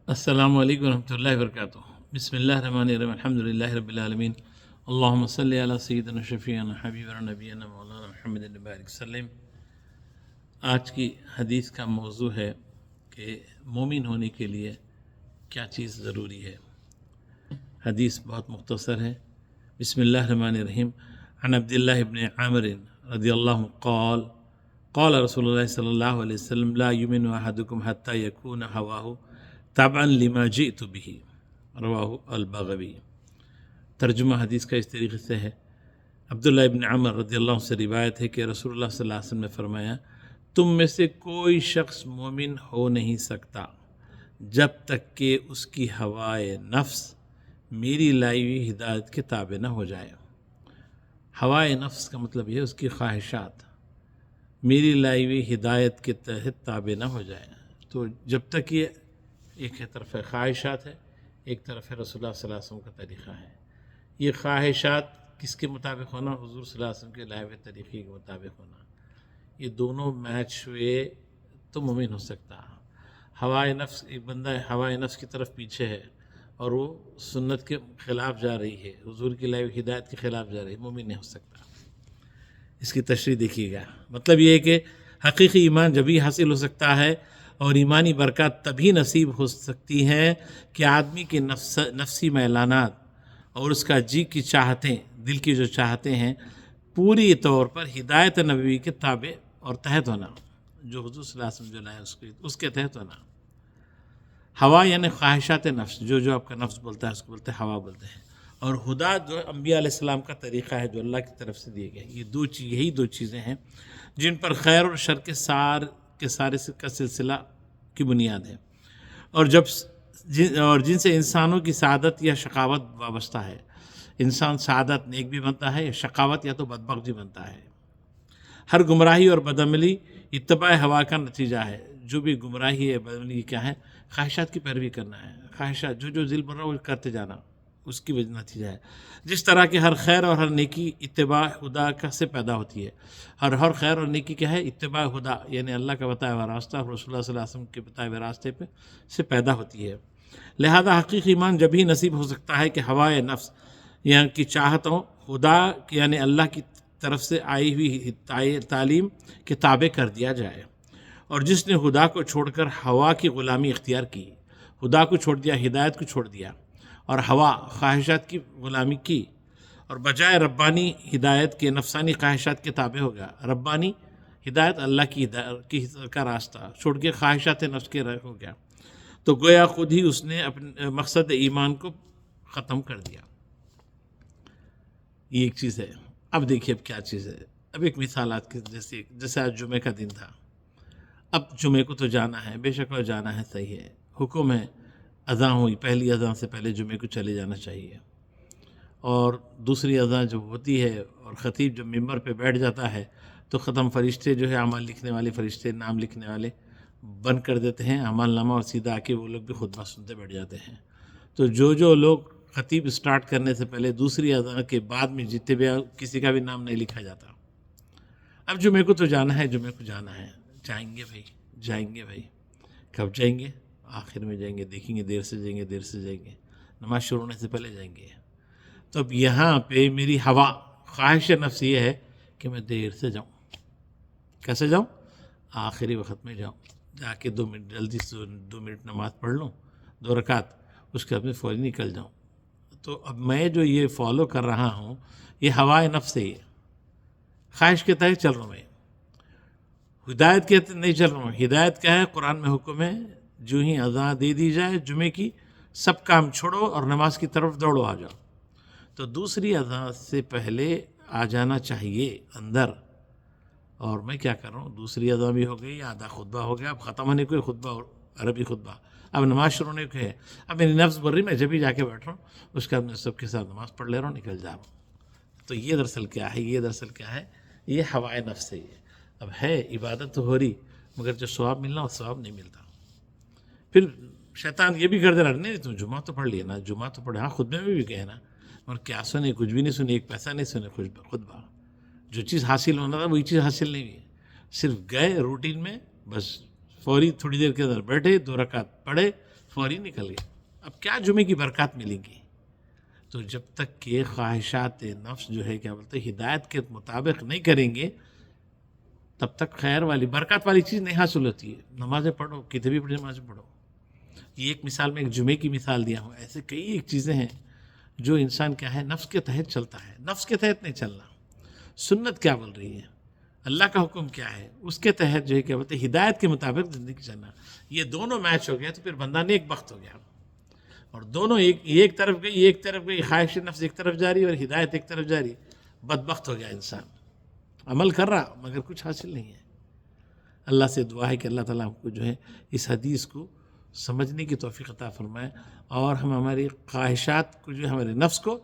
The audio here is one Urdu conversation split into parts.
السلام علیکم ورحمۃ اللہ وبرکاتہ۔ بسم اللہ الرحمن الرحیم، الحمد للہ رب العالمین، اللہم صلی علی سیدنا شفیعنا حبیبنا نبینا مولانا محمد بارک وسلم۔ آج کی حدیث کا موضوع ہے کہ مومن ہونے کے لیے کیا چیز ضروری ہے۔ حدیث بہت مختصر ہے۔ بسم اللہ الرحمن الرحیم، عن عبداللہ ابن عامر رضی اللہ قال قال رسول اللہ صلی اللہ علیہ وسلم لا یؤمن احدکم حتی یکون ہواہ تابعا لما جئت به، رواہ البغوی۔ ترجمہ حدیث کا اس طریقے سے ہے، عبداللہ ابن عمر رضی اللہ عنہ سے روایت ہے کہ رسول اللہ صلی اللہ علیہ وسلم نے فرمایا، تم میں سے کوئی شخص مومن ہو نہیں سکتا جب تک کہ اس کی ہوائے نفس میری لائی ہوئی ہدایت کے تابع نہ ہو جائے۔ ہوائے نفس کا مطلب یہ اس کی خواہشات میری لائی ہوئی ہدایت کے تحت تابع نہ ہو جائے۔ تو جب تک یہ ایک طرف خواہشات ہے، ایک طرف رسول اللہ صلی اللہ علیہ وسلم کا طریقہ ہے۔ یہ خواہشات کس کے مطابق ہونا؟ حضور صلی اللہ علیہ وسلم کے لائے ہوئے طریقے کے مطابق ہونا۔ یہ دونوں میچ ہوئے تو مومن ہو سکتا۔ ہوائے نفس، ایک بندہ ہوائے نفس کی طرف پیچھے ہے اور وہ سنت کے خلاف جا رہی ہے، حضور کی لائے ہوئی ہدایت کے خلاف جا رہی ہے، مومن نہیں ہو سکتا۔ اس کی تشریح دیکھیے گا۔ مطلب یہ ہے کہ حقیقی ایمان جبھی حاصل ہو سکتا ہے اور ایمانی برکات تبھی نصیب ہو سکتی ہیں کہ آدمی کے نفسی میلانات اور اس کا جی کی چاہتیں، دل کی جو چاہتے ہیں، پوری طور پر ہدایت نبوی کے تابع اور تحت ہونا، جو حضور صلی اللہ علیہ وسلم جو لائے اس کے تحت ہونا۔ ہوا یعنی خواہشات نفس، جو آپ کا نفس بولتا ہے اس کو بولتے ہیں ہوا بولتے ہیں، اور ہدا جو انبیاء علیہ السلام کا طریقہ ہے جو اللہ کی طرف سے دیے گئے۔ یہ یہی دو چیزیں ہیں جن پر خیر اور شر کے سارے کا سلسلہ کی بنیاد ہے، اور جن سے انسانوں کی سعادت یا شقاوت وابستہ ہے۔ انسان سعادت نیک بھی بنتا ہے یا شقاوت یا تو بدبخت بھی بنتا ہے۔ ہر گمراہی اور بدعملی اتباع ہوا کا نتیجہ ہے۔ جو بھی گمراہی ہے، بدعملی کیا ہے؟ خواہشات کی پیروی کرنا ہے۔ خواہشات جو دل بن رہا وہ کرتے جانا، اس کی وجہ نتیجہ ہے۔ جس طرح کہ ہر خیر اور ہر نیکی اتباع خدا کا سے پیدا ہوتی ہے۔ ہر خیر اور نیکی کیا ہے؟ اتباع خدا، یعنی اللہ کا بتایا ہوا راستہ اور رسول اللہ صلی اللہ علیہ وسلم کے بتائے ہوئے راستے پہ سے پیدا ہوتی ہے۔ لہذا حقیقی ایمان جب ہی نصیب ہو سکتا ہے کہ ہوائے نفس یعنی کی چاہتوں خدا یعنی اللہ کی طرف سے آئی ہوئی تعلیم کے تابع کر دیا جائے، اور جس نے خدا کو چھوڑ کر ہوا کی غلامی اختیار کی، خدا کو چھوڑ دیا، ہدایت کو چھوڑ دیا اور ہوا خواہشات کی غلامی کی، اور بجائے ربانی ہدایت کے نفسانی خواہشات کے تابع ہو گیا۔ ربانی ہدایت اللہ کی ہدایت کا راستہ چھوڑ کے خواہشات نفس کے ہو گیا، تو گویا خود ہی اس نے اپنے مقصد ایمان کو ختم کر دیا۔ یہ ایک چیز ہے۔ اب دیکھیے اب کیا چیز ہے۔ اب ایک مثالات کی جیسے آج جمعہ کا دن تھا، اب جمعہ کو تو جانا ہے، بے شک جانا ہے، صحیح ہے، حکم ہے، اذان ہوئی، پہلی اذان سے پہلے جمعے کو چلے جانا چاہیے، اور دوسری اذان جب ہوتی ہے اور خطیب جب ممبر پہ بیٹھ جاتا ہے تو ختم فرشتے جو ہے اعمال لکھنے والے فرشتے، نام لکھنے والے بند کر دیتے ہیں اعمال نامہ، اور سیدھا آ کے وہ لوگ بھی خطبہ سنتے بیٹھ جاتے ہیں۔ تو جو لوگ خطیب اسٹارٹ کرنے سے پہلے دوسری اذان کے بعد میں جتنے بھی کسی کا بھی نام نہیں لکھا جاتا۔ اب جمعے کو تو جانا ہے، جمعے کو جانا ہے، جائیں گے بھائی، کب جائیں گے؟ آخر میں جائیں گے، دیکھیں گے، دیر سے جائیں گے، نماز شروع ہونے سے پہلے جائیں گے۔ تو اب یہاں پہ میری ہوا خواہش نفس یہ ہے کہ میں دیر سے جاؤں۔ کیسے جاؤں؟ آخری وقت میں جاؤں، جا کے 2 منٹ جلدی سے 2 منٹ نماز پڑھ لوں، 2 رکعت، اس کے بعد میں فوری نکل جاؤں۔ تو اب میں جو یہ فالو کر رہا ہوں یہ ہوائے نفس سے ہی ہے، خواہش کے تحت چل رہا ہوں، میں ہدایت کے تحت نہیں چل رہا ہوں۔ ہدایت کیا ہے؟ قرآن میں حکم ہے، جو ہی اذان دے دی جائے جمعے کی، سب کام چھوڑو اور نماز کی طرف دوڑو، آ جاؤ۔ تو دوسری اذان سے پہلے آ جانا چاہیے اندر، اور میں کیا کر رہا ہوں؟ دوسری اذان بھی ہو گئی، آدھا خطبہ ہو گیا، اب ختم ہونے کو خطبہ، عربی خطبہ، اب نماز شروع ہونے کو ہے۔ اب میری نفس بول رہی میں جب ہی جا کے بیٹھ رہا ہوں، اس کے بعد میں سب کے ساتھ نماز پڑھ لے رہا ہوں، نکل جا رہا ہوں۔ تو یہ دراصل کیا ہے؟ یہ ہوائے نفس ہے۔ اب ہے عبادت تو ہو رہی، مگر جو ثواب ملنا وہ ثواب نہیں ملتا۔ پھر شیطان یہ بھی کر دے رہا، نہیں تم جمعہ تو پڑھ لیے نا، جمعہ تو پڑھے، ہاں خطبے میں بھی کہے نا، اور کیا سنے؟ کچھ بھی نہیں سنے، ایک پیسہ نہیں سنے خطبہ۔ جو چیز حاصل ہونا تھا وہی چیز حاصل نہیں ہوئی، صرف گئے روٹین میں، بس فوری تھوڑی دیر کے اندر بیٹھے، 2 رکعت پڑھے، فوری نکل گئے. اب کیا جمعے کی برکات ملیں گی؟ تو جب تک کہ خواہشات نفس جو ہے کیا بولتے ہیں ہدایت کے مطابق نہیں کریں گے تب تک خیر والی برکات والی چیز نہیں حاصل ہوتی ہے. نمازیں پڑھو، کتنی بڑی نمازیں پڑھو. یہ ایک مثال میں ایک جمعے کی مثال دیا ہوں. ایسے کئی ایک چیزیں ہیں جو انسان کیا ہے نفس کے تحت چلتا ہے. نفس کے تحت نہیں چلنا. سنت کیا بول رہی ہے، اللہ کا حکم کیا ہے، اس کے تحت جو ہے کیا بولتے ہیں ہدایت کے مطابق زندگی چلنا. یہ دونوں میچ ہو گیا تو پھر بندہ نیک بخت ہو گیا. اور دونوں ایک طرف گئی خواہش نفس ایک طرف جاری اور ہدایت ایک طرف جاری، بدبخت ہو گیا انسان. عمل کر رہا مگر کچھ حاصل نہیں ہے. اللہ سے دعا ہے کہ اللہ تعالیٰ ہم کو جو ہے اس حدیث کو سمجھنے کی توفیق عطا فرمائے اور ہم ہماری خواہشات کو جو ہے ہمارے نفس کو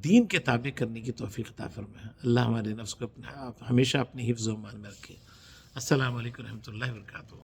دین کے تابع کرنے کی توفیق عطا فرمائے. اللہ ہمارے نفس کو ہمیشہ اپنی حفظ و امان میں رکھے. السلام علیکم و رحمۃ اللہ وبرکاتہ.